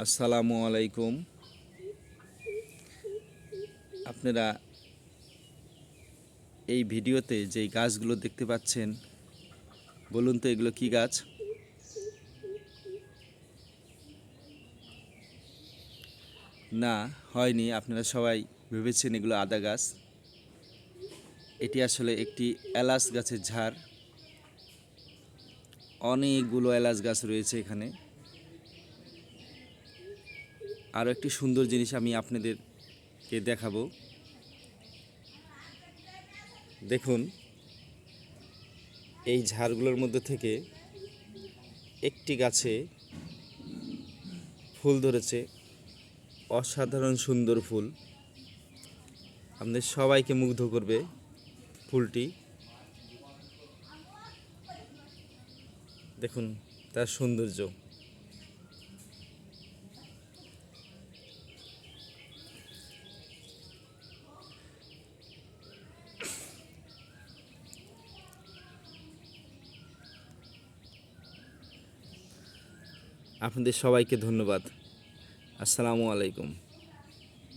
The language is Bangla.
আসসালামু আলাইকুম। আপনারা এই ভিডিওতে যেই গাছগুলো দেখতে পাচ্ছেন, বলুন তো এগুলো কি গাছ? না, হয়নি। আপনারা সবাই ভেবেছেন এগুলো আদা গাছ। এটি আসলে একটি এলাচ গাছের ঝাড়। অনেকগুলো এলাচ গাছ রয়েছে এখানে। আরও একটি সুন্দর জিনিস আমি আপনাদেরকে দেখাবো। দেখুন, এই ঝাড়গুলোর মধ্যে থেকে একটি গাছে ফুল ধরেছে, অসাধারণ সুন্দর ফুল। আপনাদের সবাইকে মুগ্ধ করবে ফুলটি। দেখুন তার সৌন্দর্য। আপনাদের সবাইকে ধন্যবাদ। আসসালামু আলাইকুম।